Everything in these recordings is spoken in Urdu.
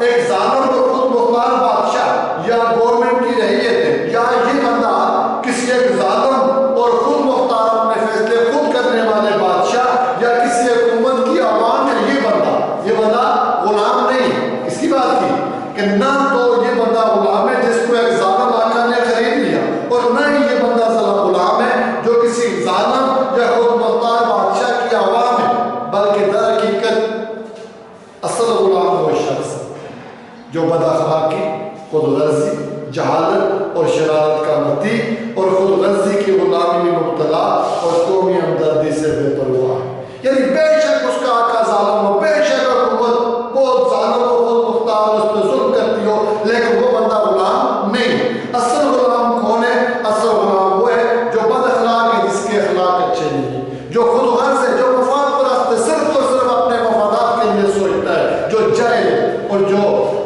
ایک ظالم اور خود مختار بادشاہ یا گورنمنٹ کی رعیت ہے، یا یہ بندہ کسی ایک ظالم اور خود مختار اپنے فیصلے خود کرنے والے بادشاہ یا کسی حکومت کی عوام ہے، یہ بندہ غلام نہیں ہے۔ اس کی بات کی کہ نہ تو یہ بندہ غلام ہے جس کو ایک ظالم آقا نے خرید لیا، اور نہ ہی یہ بندہ غلام ہے جو کسی ظالم یا خود مختار بادشاہ کی عوام ہے، بلکہ در حقیقت اصل غلام وہ شخص جو بد اخلاقی، خود غرضی، جہالت اور شرارت کا متی اور خود غرضی کی غلامی میں مبتلا اور قومی ہمدردی سے بے پرواہ ہے۔ یعنی بے شک اس کا آقا ظالم ہو، بے شک حکومت بہت ظالم ہو، خود مختار اس پہ ظلم کرتی ہو، لیکن وہ بندہ غلام نہیں۔ اصل غلام کون ہے؟ اصل غلام وہ ہے جو بد اخلاق ہے، جس کے اخلاق اچھے نہیں، جو خود غرض ہے، جو مفاد پرست ہے، صرف اور صرف اپنے مفادات کے لیے سوچتا ہے، جو جاہل ہے اور جو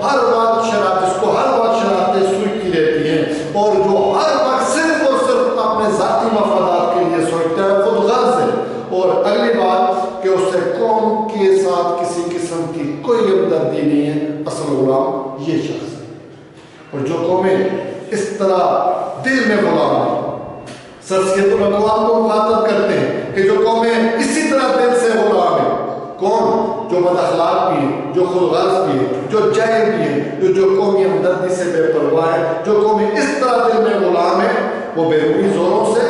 ہر وقت شرارت، اس کو ہر وقت شرارتیں سوچتی رہتی ہیں، اور جو ہر وقت صرف اور صرف اپنے ذاتی مفادات کے لیے سوچتا ہے، خود غرض ہے۔ اور اگلی بات کہ اسے قوم کے ساتھ کسی قسم کی کوئی ہمدردی نہیں ہے، اصل غلام یہ شخص ہے۔ اور جو قومیں اس طرح دل میں غلام ہیں، سرسیت الاقوام کو مخاطب کرتے ہیں کہ جو قومیں اسی طرح دل سے غلام ہیں، کون؟ جو بد اخلاق بھی ہے، جو خود غرض بھی ہے، جو جاہل بھی ہے، جو قومی ہمدردی سے بے پرواہ ہے، جو قومیں اس طرح دل میں غلام ہے، وہ بیرونی زوروں سے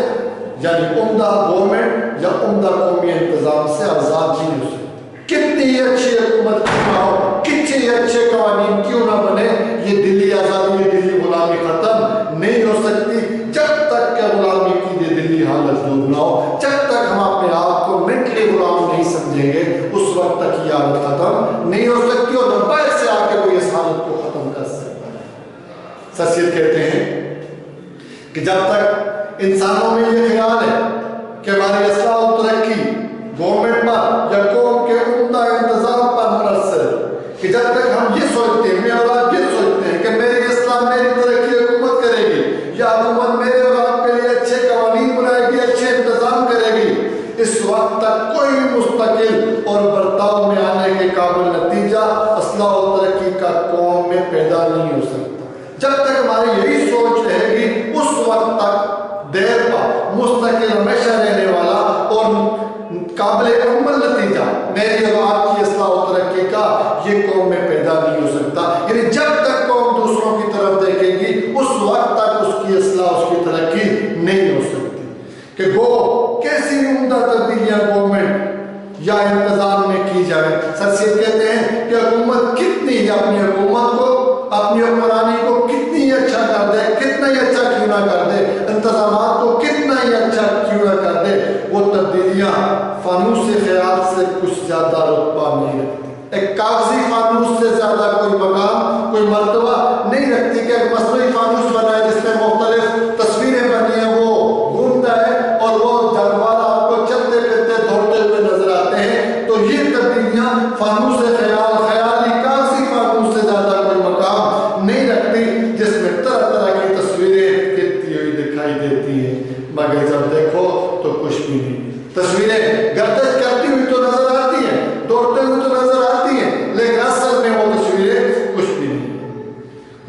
یعنی عمدہ گورنمنٹ یا عمدہ قومی انتظام سے آزاد نہیں ہو سکتی۔ کتنی اچھی حکومت کیوں نہ ہو، کتنے اچھے قوانین کیوں نہ بنے، یہ دلی آزادی، یہ دلی غلامی ختم نہیں ہو سکتی جب تک کہ غلامی کی یہ دلی حالت دور نہ ہو۔ جب تک ہم اپنے آپ کو مینٹلی غلام نہیں سمجھیں گے، اس وقت تک یہ حالت ختم نہیں ہو سکتی، اور نہ باہر سے آ کے کوئی اس حالت کو ختم کر سکتا ہے۔ سرسید کہتے ہیں کہ جب تک انسانوں میں یہ خیال ہے کہ ہماری اصلاح و ترقی گورنمنٹ پر یا قوم کے عمدہ انتظام پر منحصر ہے، کہ جب تک ہم یہ سوچتے ہیں، میرے اولاد یہ سوچتے ہیں کہ میری اصلاح، میری ترقی حکومت کرے گی، یا حکومت میرے اولاد کے لیے اچھے قوانین بنائے گی، اچھے انتظام کرے گی، اس وقت تک کوئی بھی مستقل اور برتاؤ میں آنے کے قابل نتیجہ اصلاح و ترقی کا قوم میں پیدا نہیں ہو سکتا۔ جب تک ہماری یہی سوچ رہے گی، اس وقت تک دیر پا مستقل ہمیشہ رہنے والا اور قابل عمل نتیجہ میری اولاد کی اصلاح و ترقی کا یہ قوم میں پیدا نہیں ہو سکتا۔ یعنی جب تک قوم دوسروں کی طرف دیکھے گی، اس وقت تک اس کی اصلاح، اس کی ترقی نہیں ہو سکتی۔ کہ وہ کیسی عمدہ تبدیلیاں گورنمنٹ یا انتظام میں کی جائے، سرسید کہتے ہیں کہ حکومت کتنی اپنی حکومت کو، اپنی حکمرانی کو کتنی اچھا کر دے، کتنا ہی اچھا کیوں نہ کر دے، انتظامات کو کتنا ہی اچھا کیوں نہ کر دے، وہ تبدیلیاں فانوس خیال سے کچھ زیادہ رتبہ نہیں رکھتی، ایک کاغذی فانوس سے زیادہ کوئی مقام، کوئی مرتبہ نہیں رکھتی۔ کہ ایک مصنوعی فانوس بنا ہے جس میں مختلف تصویریں بنی ہیں، وہ گھومتا ہے اور وہ جانور آپ کو چلتے پھرتے دوڑتے ہوئے نظر آتے ہیں، تو یہ تبدیلیاں فانوس خیال، خیالی کاغذی فانوس سے زیادہ کوئی مقام نہیں رکھتی، جس میں طرح طرح کی تصویریں گرتی ہوئی دکھائی دیتی ہیں، مگر جب دیکھو تو کچھ بھی نہیں۔ تصویریں گردش کرتی ہوئی تو نظر آتی ہیں، دوڑتے ہوئے تو نظر آتی ہیں، لیکن اصل میں وہ تصویریں کچھ بھی نہیں۔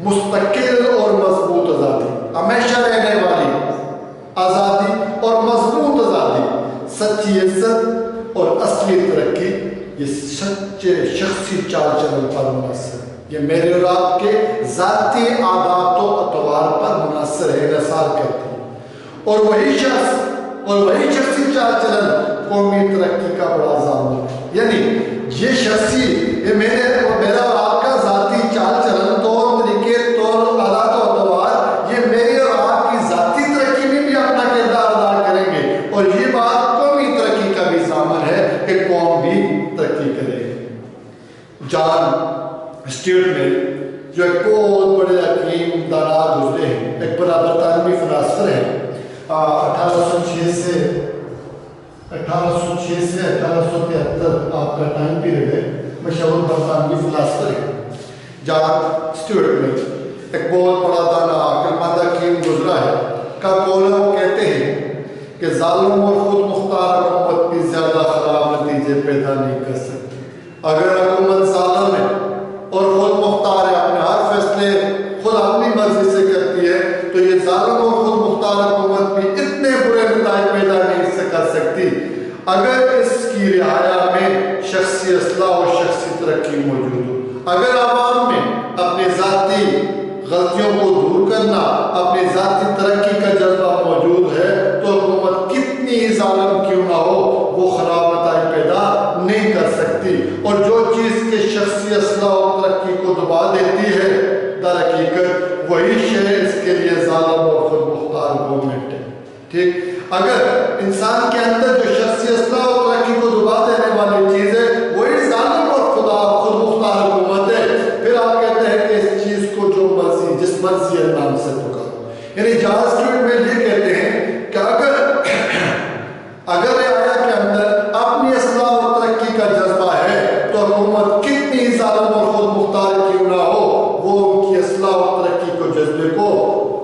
مستقل اور مضبوط آزادی، ہمیشہ رہنے والی آزادی اور مضبوط آزادی، سچی عزت اور اصلی ترقی، یہ سچے شخصی چال چلن پر منحصر ہے، یہ میرے اور آپ کے ذاتی عادات و اطوار پر منحصر ہے، انحصار کرتی ہے۔ اور وہی شخصی چال چلن قومی ترقی کا بڑا ضامن ہے۔ یعنی یہ شخصی، یہ میرا اور آپ کا ذاتی چال چلن، طور طریقے، طور عادات و اطوار، یہ میری اور آپ کی ذاتی ترقی میں بھی اپنا کردار ادا کریں گے، اور یہ بات قومی ترقی کا بھی ضامن ہے کہ قوم بھی ترقی کرے گی۔ جان اسٹیورٹ مل جو ایک بہت بڑے حکیم دانا گزرے ہیں، ایک بڑا برطانوی فلاسفر ہے، 1806 سے 1873 آپ کا ٹائم پیریڈ ہے، مشہور برطانوی فلاسفر ہے جان اسٹیورٹ مل، ایک بہت بڑا دانا عقلمند حکیم گزرا ہے، کا قول ہے، وہ کہتے ہیں کہ ظالم اور خود مختار حکومت بھی زیادہ خراب نتیجے پیدا نہیں کر سکتی۔ اگر حکومت ظالم ہے اور خود مختار مرضی سے کرتی ہے تو یہ ظالم اور خود مختار حکومت بھی اتنے برے نتائج پیدا نہیں سے کر سکتی اگر اس کی رعایا میں شخصی اصلاح اور شخصی ترقی موجود ہو. اگر عوام میں اپنے ذاتی غلطیوں کو دور کرنا، اپنی ذاتی ترقی کا جذبہ موجود ہے تو حکومت کتنی ہی ظالم کیوں نہ ہو وہ خراب نتائج پیدا نہیں کر سکتی. اور جو چیز کے شخصی اصلاح اور ترقی کو دبا دیتی ہے در حقیقت وہی شے اس کے لیے ظالم اور خود مختار گورنمنٹ ہے. ٹھیک، اگر انسان کے اندر جو شخصی اصلاح اور ترقی کو دبا دینے والی چیز ہے وہی ظالم اور خود مختار حکومت ہے، پھر آپ کہتے ہیں کہ اس چیز کو جو مرضی جس مرضی نام سے پکارو. یعنی جہاز فلوئڈ میں یہ کہتے ہیں کہ اگر رعایا کے اندر اپنی اصلاح اور ترقی کا جذبہ ہے تو حکومت کتنی ظالم اور خود مختار کیوں نہ ہو وہ ان کی اصلاح اور ترقی کو جذبے کو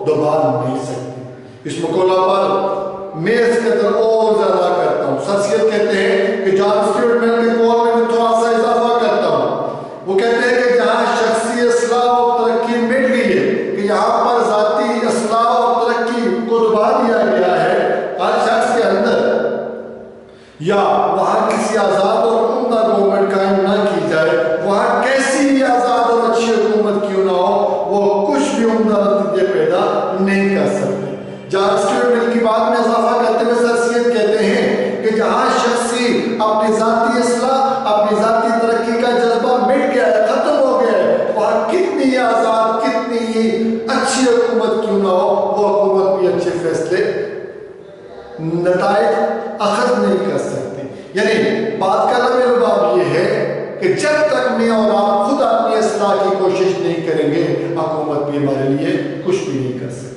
دبا نہیں سکتی. اس مقولہ پر میں اس قدر اور زیادہ کرتا ہوں. سر سید کہتے ہیں کہ جان اسٹیورٹ مین کے قول میں تھوڑا سا اضافہ کرتا ہوں. وہ کہتے ہیں کہ جہاں شخصی اصلاح اور ترقی مٹ گئی ہے کہ یہاں پر ذاتی اصلاح اور ترقی کو دبا دیا گیا ہے ہر شخص کے اندر، یا وہاں کسی آزاد اور عمدہ گورنمنٹ قائم نہ کی جائے، وہاں کیسی بھی آزاد اور اچھی حکومت کیوں نہ ہو وہ کچھ بھی عمدہ نتیجے پیدا نہیں کر سکتے. جان اسٹیورٹ مل کی بات میں اضافہ کرتے ہوئے سر سید کہتے ہیں کہ جہاں شخصی اپنی ذاتی اصلاح اپنی ذاتی ترقی کا جذبہ مٹ گیا ہے، ختم ہو گیا ہے، وہاں کتنی آزاد کتنی ہی اچھی حکومت کیوں نہ ہو وہ حکومت بھی اچھے فیصلے نتائج اخذ نہیں کر سکتی. یعنی بات کا لمبی لباب یہ ہے کہ جب تک میں اور آپ خود اپنی اصلاح کی کوشش نہیں کریں گے حکومت بھی ہمارے لیے کچھ بھی نہیں کر سکتی.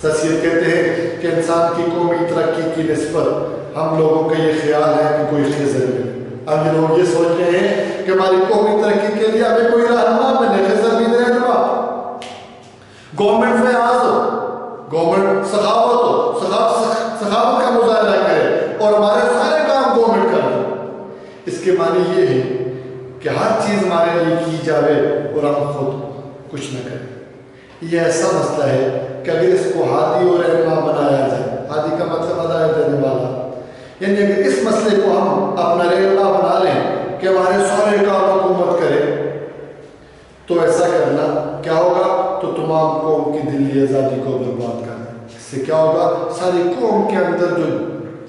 سید کہتے ہیں کہ انسان کی قومی ترقی کی نسبت ہم لوگوں کا یہ خیال ہے کہ کوئی خضر ہے. اب یہ لوگ یہ سوچ رہے ہیں کہ ہماری قومی ترقی کے لیے ہمیں کوئی رہنما بنے، خضر بھی رہنما، گورنمنٹ فیاض ہو، گورنمنٹ سخاوت ہو، سخاوت کا مظاہرہ کرے اور ہمارے سارے کام گورنمنٹ کر دے. اس کے معنی یہ ہے کہ ہر چیز ہمارے لیے کی جاوے اور ہم خود کچھ نہ کریں. یہ ایسا مسئلہ ہے کہ اگر اس کو ہادی اور رہنما بنایا جائے، ہادی کا مطلب ہدایت دینے والا، یعنی اگر اس مسئلے کو ہم اپنا رہنما بنا لیں کہ ہمارے سارے کام حکومت کرے تو ایسا کرنا کیا ہوگا تو تمام قوم کی دلی آزادی کو برباد کرنا. اس سے کیا ہوگا ساری قوم کے اندر جو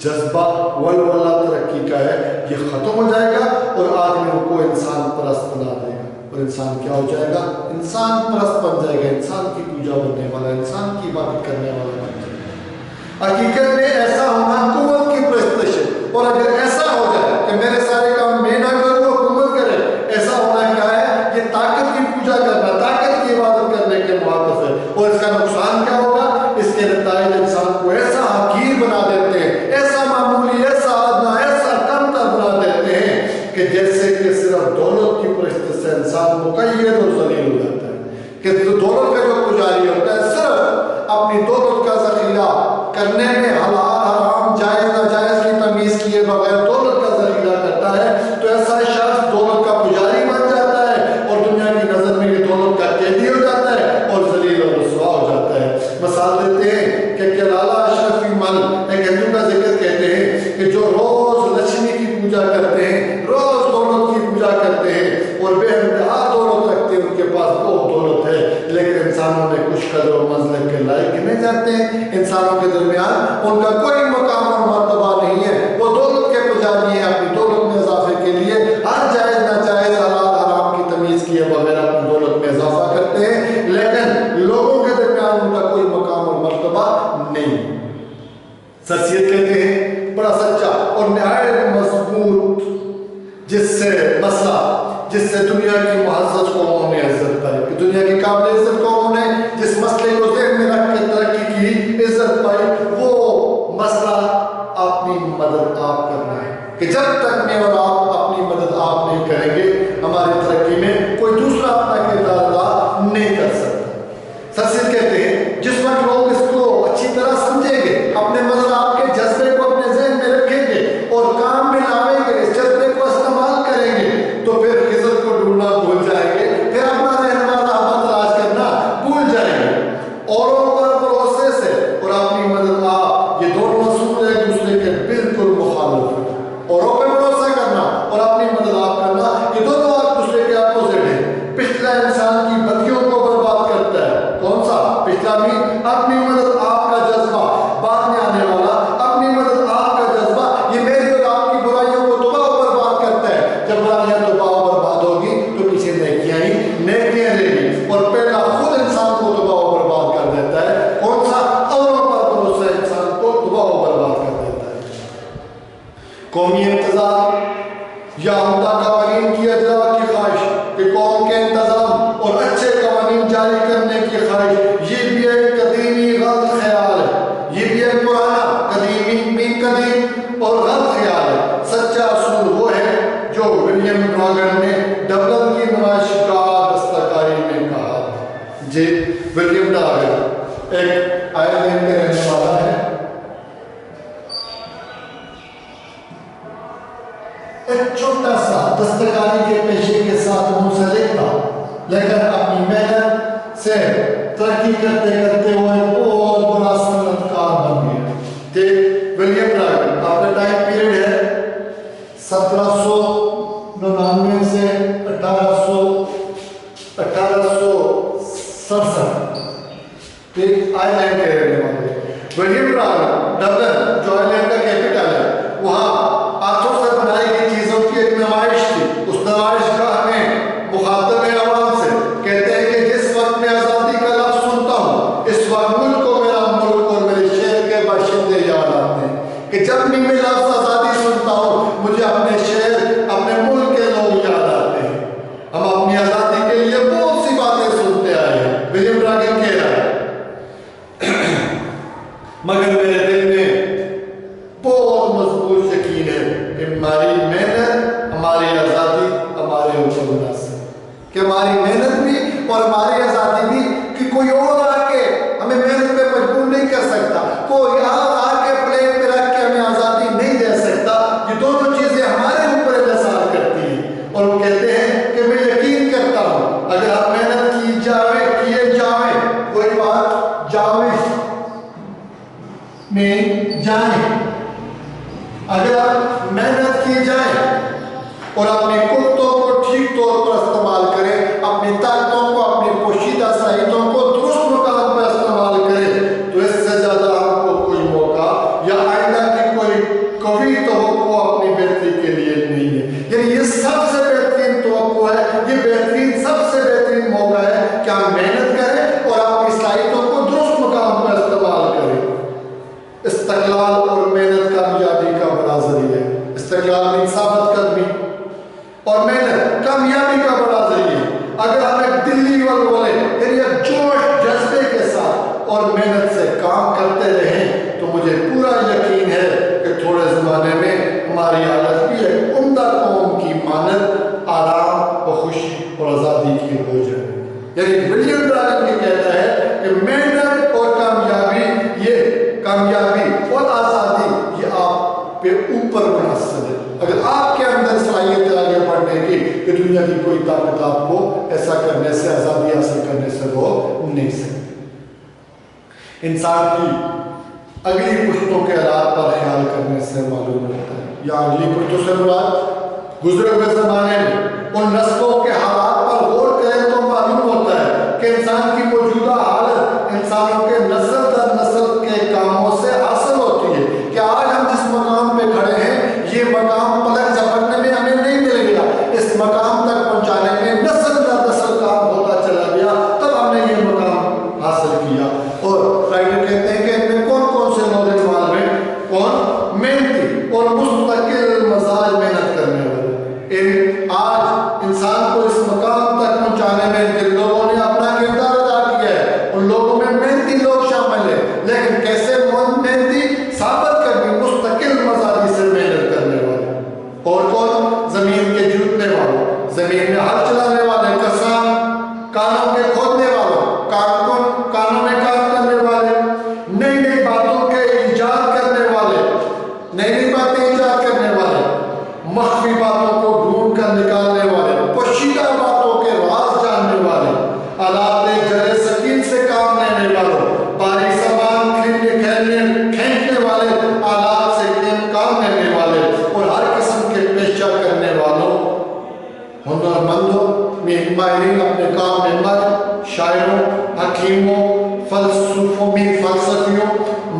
جذبہ ولولہ ترقی کا ہے یہ ختم ہو جائے گا اور آدمیوں کو انسان پرست بنا دے گا اور انسان کیا ہو جائے گا انسان پرست بن جائے گا، انسان کی پوجا بننے والا، انسان کی عبادت کرنے والا بن جائے گا. حقیقت میں ایسا ہونا حکومت کی پرستش ہے. اور اگر ایسا ہو جائے کہ میرے سارے کام میں نہ کروں حکومت کرے، ایسا ہونا کیا ہے یہ طاقت کی پوجا کرنا، طاقت کی عبادت کرنے کے مرادف ہے. اور اس کا نقصان کیا ہوگا؟ اس کے نتائج انسان کو ایسا حقیر بنا دیتے ہیں، ایسا معمولی، ایسا ادنا، ایسا کم تر بنا دیتے ہیں کہ جیسے کہ صرف دولت کی پرست سے انسان مقید اور ذلیل ہو جاتا ہے. کہ دولت کا جو پجاری ہوتا ہے صرف اپنی دولت کا ذخیرہ کرنے میں حلال حرام جائز ناجائز کی تمیز کیے بغیر دولت کا ذخیرہ کرتا ہے تو ایسا شخص دولت کا پجاری بن جاتا ہے اور دنیا کی نظر میں یہ دولت کا قیدی ہو جاتا ہے اور ذلیل اور رسوا ہو جاتا ہے. مثال دیتے ہیں کہ لالا اشرفی مل ایک ہندو کا ذکر کہتے ہیں کہ جو روز لکشمی کی پوجا کرتے ہیں، روز دولت کی پوجا کرتے ہیں اور بے انتہا دولت رکھتے ہیں، ان کے پاس بہت دولت ہے لیکن انسانوں میں کچھ قدر و منزلت کے لائق گنے جاتے ہیں. انسانوں کے درمیان ان کا کوئی مقام اور مرتبہ نہیں ہے، وہ دولت کے پجاری ہیں. اپنی دولت میں اضافے کے لیے ہر جائز ناجائز حلال حرام کی تمیز کیے بغیر اپنی دولت میں اضافہ کرتے ہیں لیکن لوگوں کے درمیان ان کا کوئی مقام اور مرتبہ نہیں. سر سید کہتے ہیں بڑا سچا اور نہایت مضبوط جس سے مسئلہ جس سے دنیا کی معزز قوموں نے عزت پائی، کہ دنیا کی قابل عزت قوموں نے جس مسئلے کو ذہن میں رکھ کے ترقی کی عزت پائی وہ مسئلہ اپنی مدد آپ کرنا ہے. کہ جب تک میں اور آپ اپنی مدد آپ نہیں کریں گے ہماری ترقی میں کوئی دوسرا اپنا کردار ادا نہیں کر سکتا. سر سید کہتے ہیں جس وقت لوگ اس کو اچھی طرح سمجھیں گے، اپنے مدد آپ کے جذبے کو اپنے ذہن میں رکھیں گے اور کام میں لاویں گے، اس جذبے کو استعمال کریں گے تو پھر خضر کو ڈھونڈنا بھول جائیں گے، پھر اپنا رہنما راہ تلاش کرنا بھول جائیں گے. آئرلینڈ کا رہنے والا ہے. ایک چھوٹا سا دستکاری کے پیشے کے ساتھ منسلک تھا، لیکن اپنی محنت سے ترقی کرتے کرتے وہ ایک بہت بڑا صنعت کار بن گیا. ولیم ڈراگن آپ کا ٹائم پیریڈ ہے 1799 سے 1867. آئرلینڈ کے رہنے والے ولیم ڈراگن ڈبلن جو آئرلینڈ کا کیپٹل ہے، وہاں ہاتھوں سے بنائی گئی چیزوں کی ایک نمائش تھی. اس نمائش گاہ میں مخاطب عوام سے کہتے ہیں کہ جس وقت میں آزادی کا لفظ سنتا ہوں، اس وقت ملک کو میرا ملک اور میرے شہر کے باشندے یاد آتے ہیں. کہ جب بھی میں لفظ آزادی سنتا ہوں، مجھے اپنے شہر، اپنے ملک کے لوگ یاد آتے ہیں. ہم اپنی آزادی کے لیے بہت سی باتیں سنتے آئے ہیں. ولیم ڈراگن کہہ رہا ہے مگر میرے دل میں بہت مضبوط یقین ہے کہ ہماری محنت، ہماری آزادی ہمارے اوپر منحصر ہے. کہ ہماری محنت بھی اور ہماری آزادی بھی، کہ کوئی اور آ کے ہمیں محنت پہ مجبور نہیں کر سکتا، کوئی آ کے پلیٹ پہ رکھ کے ہمیں آزادی نہیں دے سکتا. یہ دونوں چیزیں ہمارے اوپر انحصار کرتی ہیں. اور وہ کہتے ہیں کہ میں یقین کرتا ہوں اگر آپ محنت کیے جاویں، کوئی بات جاویں میں جائیں، اگر آپ محنت کی جائیں اور اپنی قوتوں کو ٹھیک طور پر استعمال کریں، اپنی طاقتوں کو، اپنی پوشیدہ صلاحیتوں کو درست مقام پر استعمال کریں، تو اس سے زیادہ آپ کو کوئی موقع یا آئندہ کی کوئی قوی توقع اپنی بہتری کے لیے نہیں ہے. یعنی یہ سب سے بہترین توقع ہے، یہ بہترین سب سے بہترین موقع ہے کہ ہم محنت کریں اور اپنی صلاحیتوں کو درست مقام پر استعمال کریں. استقلال اور محنت کامیابی کا بڑا ذریعہ ہے. استقلال میں ثابت قدمی اور محنت کامیابی کا بڑا ذریعہ ہے. اگر ہم ایک دلی ولولے یعنی ایک جوش جذبے کے ساتھ اور محنت سے کام کرتے رہیں، تو مجھے پورا یقین ہے کہ تھوڑے زمانے میں ہماری حالت بھی ایک عمدہ قوم کی مانند آرام و خوشی اور آزادی کی ہو جائے. یعنی ولیم ڈراگن یہ کہتا ہے کہ محنت اور کامیابی اور آزادی یہ آپ پہ اوپر منحصر ہے. اگر آپ کے اندر صلاحیت ہے آگے بڑھنے کی، کہ دنیا کی کوئی طاقت آپ کو ایسا کرنے سے، آزادی حاصل کرنے سے روک نہیں سکتی. انسان کی اگلی پشتوں کے حالات پر خیال کرنے سے معلوم ہوتا ہے، یا اگلی پشتوں سے مراد گزرے ہوئے زمانے میں ان نسلوں کے حالات پر غور کریں تو معلوم ہوتا ہے کہ انسان کی موجودہ حالت انسانوں کے نسل در نسل کے کاموں سے حاصل ہوتی ہے. کہ آج ہم جس مقام پہ کھڑے ہیں، یہ مقام پلک جھپکنے میں ہمیں نہیں مل گیا. اس مقام تک پہنچانے میں نسل در نسل کام ہوتا چلا گیا، تب ہم نے یہ مقام حاصل کیا. اور رائٹر کہتے ہیں کہ ان میں کون کون سے لوگ انوالو ہیں؟ کون؟ محنتی اور مستقل مزاج محنت کرنے والے. آج انسان کو اس مقام تک پہنچانے میں جن لوگوں نے اپنا کردار ادا کیا ہے، ان لوگوں میں محنتی لوگ شامل ہیں. لیکن کیسے محنتی؟ ثابت کرنی، مستقل مزاجی سے محنت کرنے والے. اور کون؟ زمین کے جوتنے والوں، زمین میں ہل چلانے والے، کسان، کانوں کے کھودنے والوں، کارکن، کانوں میں کام کرنے والے، نئی نئی باتوں کے ایجاد کرنے والے، نئی نئی باتیں ایجاد کرنے والے، مخفی باتوں کو ڈھونڈ کر نکالنے والے، پوشیدہ باتوں کے راز جاننے والے، آلات جرے سکین سے کام لینے والوں، بھاری سامان کھینچنے والے، آلات سے کام لینے والے، اور ہر قسم کے پیشہ کرنے والوں، ہنر مندوں، ماہرین اپنے کام میں مرد، شاعروں، حکیموں، فلسفیوں،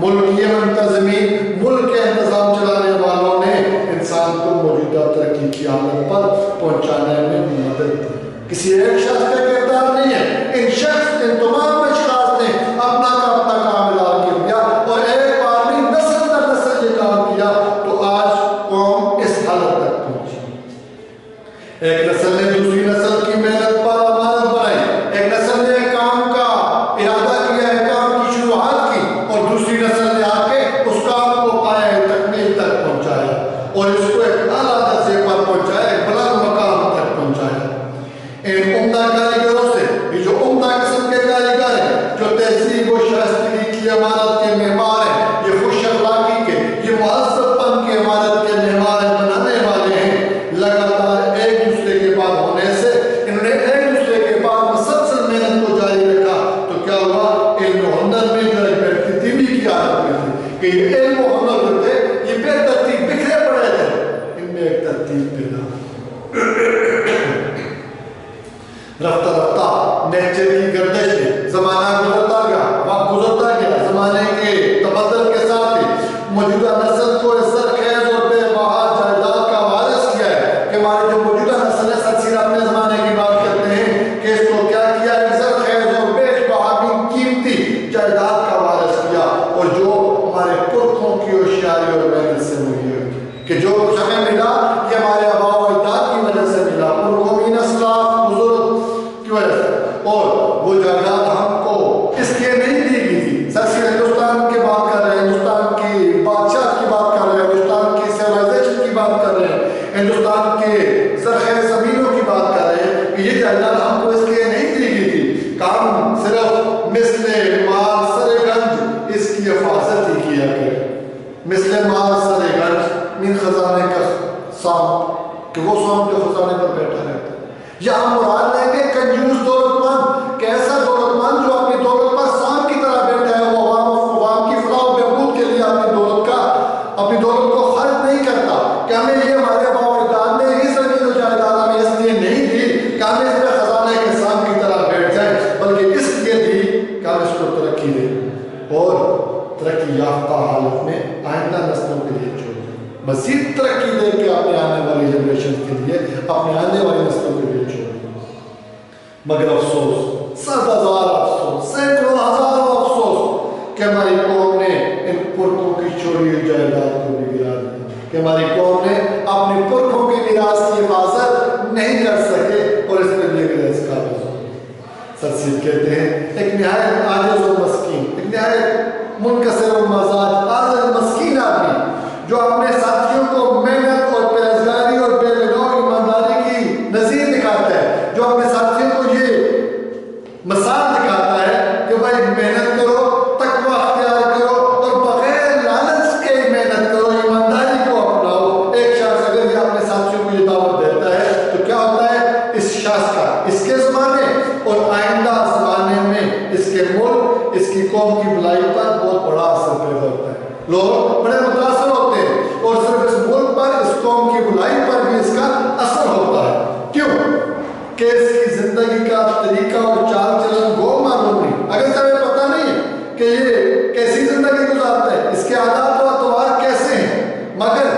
ملکی منتظمین، ملک کے انتظام چلانے والوں نے انسان کو موجودہ ترقی کی حالت پر پہنچانے میں مدد دی. کسی ایک شخص کا کردار نہیں ہے، ان تمام اشخاص نے اپنا کام ادا کیا اور ایک بار نہیں نسل در نسل یہ کام کیا، تو آج قوم اس حالت تک پہنچی. ایک نسل نے دوسری نسل کی محنت پر امانت بنائی، ایک نسل نے کام کا ارادہ کیا ہے، کام کی شروعات کی، اور دوسری نسل نے آ کے اس کام کو پائے تکمیل تک پہنچایا اور اس کو ایک اعلیٰ درجے پر پہنچایا، ایک بلند مقام تک پہنچایا. ان عمدہ کاریگروں سے عمارت کے معمار ہیں، یہ خوش اخلاقی کے، یہ مہذب پن کی عمارت کے معمار بنانے والے ہیں۔ لگاتار ایک دوسرے کے بعد ہونے سے انہوں نے ایک دوسرے کے بعد مسلسل محنت کو جاری رکھا، تو کیا ہوا؟ علم و ہنر میں جو ایک بے ترتیبی کی عادت میں تھی کہ یہ علم و ہنر جو تھے یہ بے ترتیب بکھرے پڑے تھے، ان میں ایک ترتیب پیدا رفتہ رفتہ نیچر کی گردش میں زمانہ گزرتا گیا، وقت گزرتا گیا، زمانے کے تبدل کے ساتھ ہی موجودہ نسل کو اس سرخیز اور بے بہا جائیداد کا وارث کیا ہے کہ ہماری جو موجودہ نسل ہے، سچی اپنے زمانے کی بات کرتے ہیں کہ اس کو کیا کیا ہے؟ سرخیز اور بے بہا قیمتی جائیداد کا وارث کیا، اور جو ہمارے پرکھوں کی ہوشیاری اور محنت سے ملی ہے کہ جو کچھ ہمیں ملا یہ ہمارے آباء و اجداد کی وجہ سے ملا، پرکھوں اسلاف بزرگ کی وجہ سے، اور وہ جائیداد ہم کو اس لیے نہیں دی گئی تھی۔ سرسی ہندوستان کی بات کر رہے ہیں، ہندوستان کی بادشاہ کی بات کر رہے ہیں، ہندوستان کی سیولائزیشن کی بات کر رہے ہیں، ہندوستان کے زرخیز زمینوں کی بات کر رہے ہیں کہ یہ جائیداد ہم کو اس لیے نہیں دی گئی تھی، کام صرف مثل مال سر گنج اس کی حفاظت ہی کیا کرے، مثل مال سر گنج من خزانے کا سام، کہ وہ سام جو خزانے پر بیٹھا رہتا ہے۔ یہاں مراد لیں گے کنجوس دولت مند، کیسا دولت مند جو اپنی دولت پر سام کی طرح بیٹھا ہے، وہ عوام کی فلاح و بہبود کے لیے اپنی دولت کو خرچ نہیں کرتا کہ ہمیں یہ ہمارے آباء و اجداد نے ہی زمین و جائیداد ہمیں اس لیے نہیں دی کہ ہم اس میں خزانے کے سام کی طرح بیٹھ جائیں، بلکہ اس لیے دی کہ ہم اس کو ترقی دیں اور ترقی یافتہ حالت میں آئندہ نسلوں کے لیے چھوڑ دیں، مزید ترقی دے کے اپنے آنے والی جنریشن کے لیے، اپنے آنے والی نسلوں کے لیے چھوڑ دیں۔ مگر افسوس، 100,000 افسوس، سینکڑوں ہزاروں افسوس کہ ہماری قوم نے ان پرکھوں کی چھوڑی ہوئی جائیداد کو بھی گرا دیا، کہ ہماری قوم نے اپنے پرکھوں کی میراث کی حفاظت نہیں کر سکے اور اس میں بھی گرے اس قابل ہو۔ سرسید کہتے ہیں ایک نہایت عاجز و مسکین، ایک نہایت منکسر و مزاج عاجز مسکین آدمی جو اپنے ساتھیوں کو محنت اور پرہیزگاری اور بے لگاؤ ایمانداری کی نظیر دکھاتا ہے، جو اپنے ساتھیوں کو یہ مثال دکھاتا ہے کہ بھائی محنت کرو، تقوی اختیار کرو اور بغیر لالچ کے محنت کرو، ایمانداری کو اپناؤ۔ ایک شخص اگر یہ اپنے ساتھیوں کو یہ دعوت دیتا ہے تو کیا ہوتا ہے؟ اس شخص کا اس کے زمانے اور آئندہ زمانے میں اس کے ملک، اس کی قوم کی بھلائی پر بہت بڑا اثر پیدا ہوتا ہے، لوگ بڑے متاثر ہوتے ہیں اور صرف اس ملک پر، اس قوم کی بھلائی پر بھی اس کا اثر ہوتا ہے۔ کیوں؟ کہ اس کی زندگی کا طریقہ اور چال چلن گو معلوم نہیں، اگر سے ہمیں پتہ نہیں ہے کہ یہ کیسی زندگی گزارتا ہے، اس کے عادات و اطوار کیسے ہیں، مگر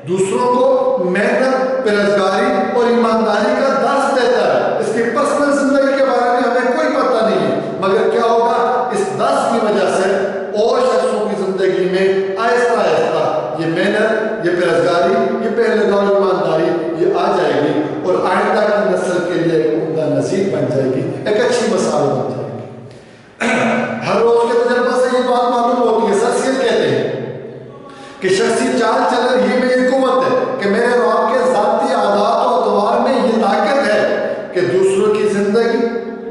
دوسروں کو محنت، پرہیزگاری اور ایمانداری کا درس دیتا ہے۔ اس کی پرسنل زندگی کے بارے میں ہمیں کوئی پتہ نہیں ہے، مگر کیا ہوگا؟ اس درس کی وجہ سے اور شخصوں کی زندگی میں آہستہ آہستہ یہ محنت، یہ پرہیزگاری، یہ بے لگاؤ ایمانداری یہ آ جائے گی اور آئندہ کی نسل کے لیے ایک عمدہ نظیر بن جائے گی، ایک اچھی مثال بن جائے گی۔ ہر روز کے تجربہ سے یہ بات معلوم ہوتی ہے، شخصیت کہتے ہیں کہ شخصی چال چلن ہی میں یہ قوت ہے کہ میرے اور آپ کے ذاتی عادات و اطوار میں یہ طاقت ہے کہ دوسروں کی زندگی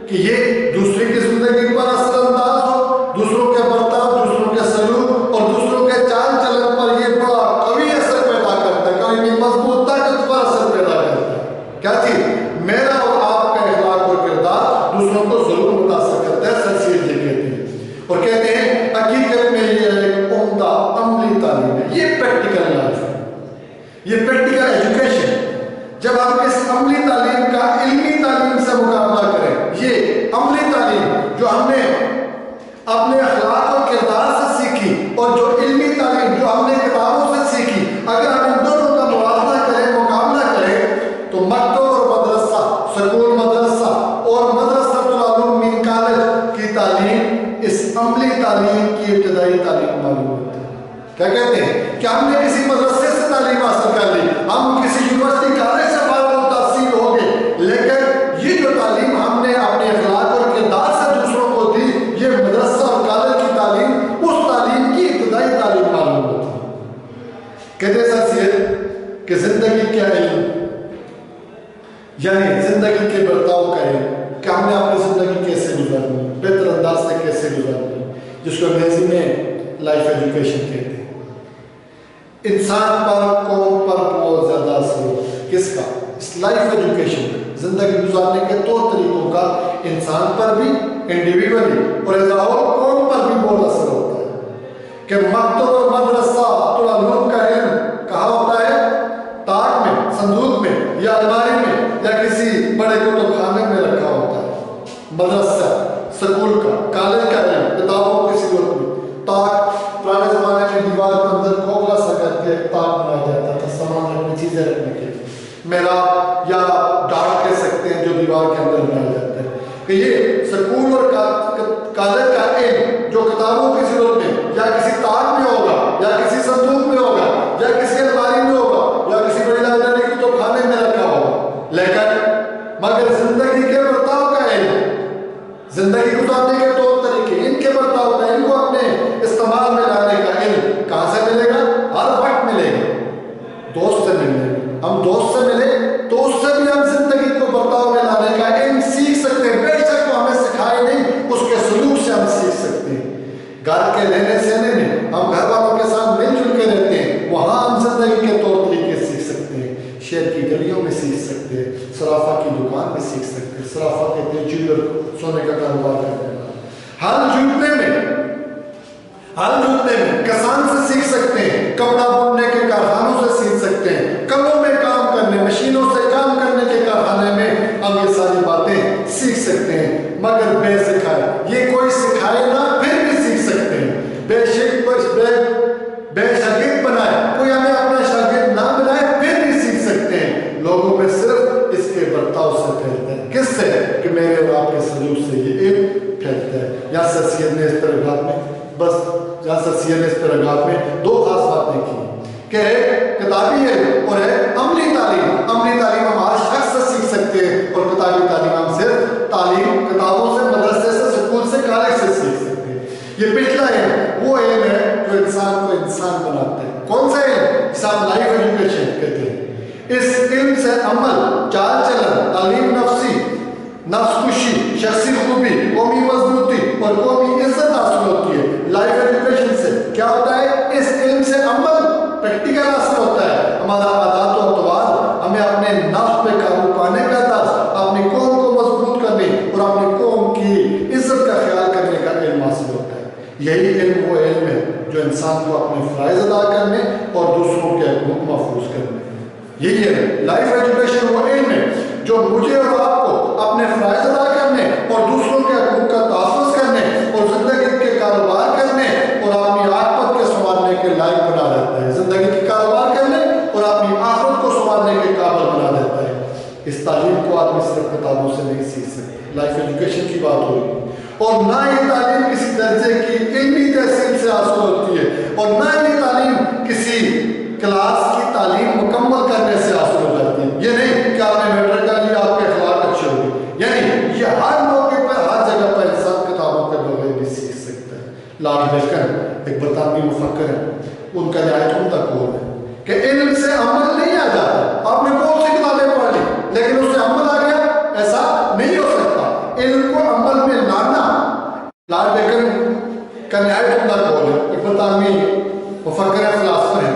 کہ یہ دوسرے کی زندگی پر اثر انداز ہو، دوسروں کے برتاؤ، دوسروں کے سلوک اور دوسروں کے چال چلن پر یہ بڑا قوی اثر پیدا کرتا ہے، قوی مضبوط طاقت پر اثر پیدا کرتا ہے۔ کیا چیز؟ میرا اور آپ کا اخلاق اور کردار دوسروں کو ضرور متاثر کرتا ہے، سرسید یہ کہتے ہیں اور کہتے ہیں حقیقت میں یہ ایک عمدہ عملی تعلیم ہے، یہ پریکٹیکل علاج ہے، یہ پریکٹیکل ایجوکیشن۔ جب ہم اس عملی تعلیم کا علمی تعلیم سے مقابلہ کریں، یہ عملی تعلیم جو ہم نے اپنے اخلاق اور کردار سے سیکھی اور جو علمی تعلیم جو ہم نے کتابوں سے سیکھی، اگر ہم ان دونوں کا موازنہ کریں، مقابلہ کریں، تو مکتب اور مدرسہ، سکول مدرسہ اور مدرسہ العلوم من کالج کی تعلیم اس عملی تعلیم کی ابتدائی تعلیم معلوم ہوتی ہے۔ کیا کہتے ہیں کہ ہم نے کسی مدرسے سے تعلیم حاصل کر لی، ہم کسی یونیورسٹی کالج سے فارغ التحصیل ہو گئے، لیکن یہ جو تعلیم ہم نے اپنے اخلاق اور کردار سے دوسروں کو دی، یہ مدرسہ اور کالج کی تعلیم اس تعلیم کی ابتدائی تعلیم معلوم ہوتی ہے۔ کہتے سرسید کہ زندگی کا علم یعنی زندگی کے برتاؤ کا علم کہ ہم نے اپنی زندگی کیسے گزارنی، بہتر انداز سے کیسے گزارنی، جس کو انگریزی میں لائف ایجوکیشن کہتے ہیں. انسان پر قوم پر بہت زیادہ اثر ہوتا ہے. کس کا؟ اس لائف ایجوکیشن زندگی گزارنے کے طور طریقوں کا انسان پر بھی انڈیویجولی اور ایز اے ہول قوم پر بھی بہت اثر ہوتا ہے. کہ مکتب اور مدرسہ العلوم کا علم کہاں ہوتا ہے؟ تاج میں، صندوق میں، یا الماری میں، یا کسی بڑے کتب خانے میں رکھا ہوتا ہے. مدرسہ سکول کا، کالج کا علم کتابوں کی صورت میں. تاج پرانے زمانے میں دیوار کے اندر کھوکھلا سا کر کے تاج بنایا جاتا تھا سامان رکھنے، چیزیں رکھنے کے لیے. محراب یا ڈاک کہہ سکتے ہیں جو دیوار کے اندر بنایا جاتا ہے. کہ یہ سکول اور کالج کا علم جو کتابوں کی صورت میں یا کسی تاج میں ہوگا، یا کسی صندوق میں ہوگا، یا کسی الماری میں ہوگا، یا کسی بڑی لائبریری کی تو کھانے میں رکھا ہوگا. لیکن مگر زندگی کے برتاؤ کا علم، زندگی گزارنے کے طور طریقے، ان کے برتاؤ کا، ان کو اپنے استعمال میں لانے کا علم کہاں سے ملے گا؟ ہر وقت ملے گا. دوست سے ملے گا. ہم دوست سے ملے تو اس سے بھی ہم زندگی کو برتاؤ میں لانے کا علم سیکھ سکتے ہیں. بے شک وہ ہمیں سکھائے نہیں، اس کے سلوک سے ہم سیکھ سکتے ہیں. گھر کے رہنے سہنے میں ہم گھر والوں کے ساتھ مل جل کے رہتے ہیں، وہاں ہم زندگی کے طور طریقے سیکھ سکتے ہیں. شہر کی گلیوں میں سیکھ سکتے ہیں، صرافہ کی دکان میں سیکھ سکتے ہیں. صرافہ کہتے ہیں جیولر، سونے کا کاروبار کرنے والا. ہل جوتنے میں کسان سے سیکھ سکتے ہیں، کپڑا بننے کے کارخانوں سے سیکھ سکتے ہیں، کلوں میں کام کرنے، مشینوں سے کام کرنے کے کارخانے میں ہم یہ ساری باتیں سیکھ سکتے ہیں. مگر بے سکھائے، یہ کوئی سکھائے نہ پھر بھی سیکھ سکتے ہیں. بے شاگرد بنائے، کوئی ہمیں اپنا شاگرد نہ بنائے پھر بھی سیکھ سکتے ہیں. لوگوں میں صرف اس کے برتاؤ سے پھیلتا ہے. کس سے؟ کہ میرے اور آپ کے سلوک سے یہ علم پھیلتا ہے. یا سید نے اس پیراگراف میں دو خاص باتیں کی کہ کتابی علم اور عملی تعلیم. عملی تعلیم ہم ہر شخص سے سیکھ سکتے ہیں، اور کتابی تعلیم ہم صرف تعلیم کتابوں سے، مدرسے سے، سکول سے، کالج سے سیکھ سکتے ہیں. یہ پچھلا علم وہ علم ہے جو انسان کو انسان بناتا ہے. کون سا علم؟ جسے ہم لائف ایجوکیشن کہتے ہیں. اس علم سے عمل، چال چلن، تعلیم نفسی، نفس کشی، شخصی خوبی، قومی مضبوطی اور قومی عزت حاصل ہوتی ہے. لائف ایجوکیشن سے کیا ہوتا ہے؟ اس علم سے عمل، پریکٹیکل حاصل ہوتا ہے. ہمارا عادات و اطوار ہمیں اپنے نفس پہ قابو پانے کا درس، اپنی قوم کو مضبوط کرنے اور اپنی قوم کی عزت کا خیال کرنے کا علم حاصل ہوتا ہے. یہی علم وہ علم ہے جو انسان کو اپنے فرائض ادا کرنے اور دوسروں کے حقوق محفوظ کرنے. یہی ہے لائف ایجوکیشن، وہ علم ہے جو مجھے اور آپ کو اپنے فرائض ادا کرنے اور دوسروں کے حقوق کا تحفظ کرنے اور زندگی کے کاروبار کرنے اور اپنی عاقبت کے سنوارنے کے لائق بنا دیتا ہے. زندگی کے کاروبار کرنے اور اپنی آخرت کو سنوارنے کے قابل بنا دیتا ہے. اس تعلیم کو آدمی صرف کتابوں سے نہیں سیکھ سکتے. لائف ایجوکیشن کی بات ہو رہی ہے، اور نہ یہ تعلیم کسی درجے کی علمی تحصیل سے حاصل ہوتی ہے، اور نہ یہ تعلیم کسی کلاس کی تعلیم مکمل کرنے سے حاصل ہو جاتی ہے. یہ نہیں کہ آپ نے میٹرک کر لیا آپ کے اخلاق اچھے ہو گئے. یعنی یہ ہر موقع پر، ہر جگہ پر انسان کتابوں کے بغیر بھی سیکھ سکتا ہے. لارڈ بیکن ایک برطانوی مفکر ہے، ان کا نہایت عمدہ قول ہے کہ علم سے عمل نہیں آ جاتا. آپ نے بہت سی کتابیں پڑھ لی لیکن اس سے عمل آ گیا، ایسا نہیں ہو سکتا. علم کو عمل میں لانا لارڈ بیکن کا نہایت عمدہ قول ہے. ایک برطانوی مفکر ہے، فلاسفر ہے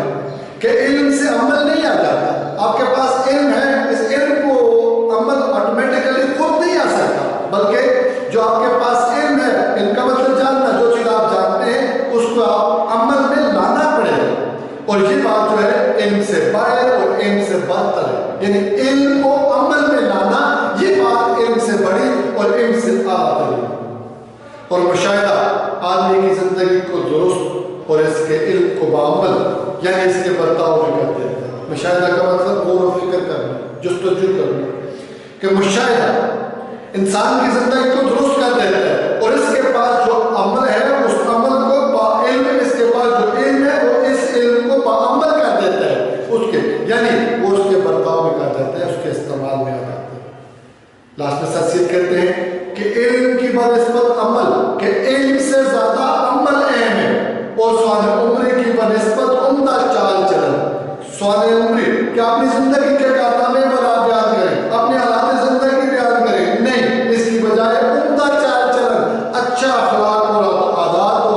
کہ علم سے عمل نہیں آ جاتا. آپ کے پاس علم ہے، اس علم کو عمل آٹومیٹیکلی خود نہیں آ سکتا، بلکہ جو آپ کے پاس علم ہے، علم کا مطلب جاننا، جو چیز آپ جانتے ہیں اس کو آپ عمل میں لانا پڑے گا. اور یہ بات جو ہے علم سے بڑھ اور علم سے برتر ہے. یعنی علم کو عمل میں لانا، یہ بات علم سے بڑی اور علم سے اعلیٰ ہے. اور مشاہدہ آدمی کی زندگی کو درست اور اس کے علم کو بعمل، یعنی اس کے برتاؤ میں کر دیتا ہے. مشاہدہ کا مطلب غور و فکر کرنا، جستجو کرنا. کہ مشاہدہ انسان کی زندگی کو درست کر دیتا ہے، اور اس کے پاس جو عمل ہے اس عمل کو علم، اس کے پاس جو علم ہے وہ اس علم کو عمل کر دیتا ہے. اس کے یعنی وہ اس کے برتاؤ میں کر دیتا ہے، اس کے استعمال میں آ جاتا ہے. لاسٹ میں سرسید کہتے ہیں کہ علم کی بنسبت عمل، کہ علم سے زیادہ عمل اہم ہے. اور سوانح عمری کی بنسبت عمدہ چال چلن. سوانح عمری کہ اپنی زندگی کے کارنامے پر آپ بیان کریں، اپنے حالات زندگی بیان کریں، نہیں، اس کی بجائے عمدہ چال چلن، اچھا اخلاق اور عادات و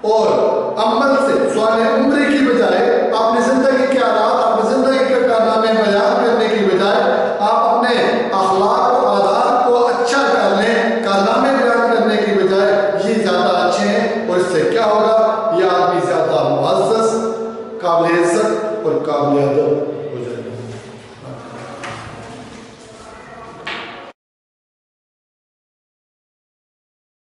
اور عمل سے سوال عمری کی بجائے اپنی زندگی کے حالات اپنی زندگی کے کارنامے بیان کرنے کی بجائے آپ اپنے اخلاق و عادات کو اچھا کر لیں، کارنامے بیان کرنے کی بجائے، یہ زیادہ اچھے ہیں، اور اس سے کیا ہوگا؟ یہ آدمی زیادہ معزز، قابل عزت اور قابل ادب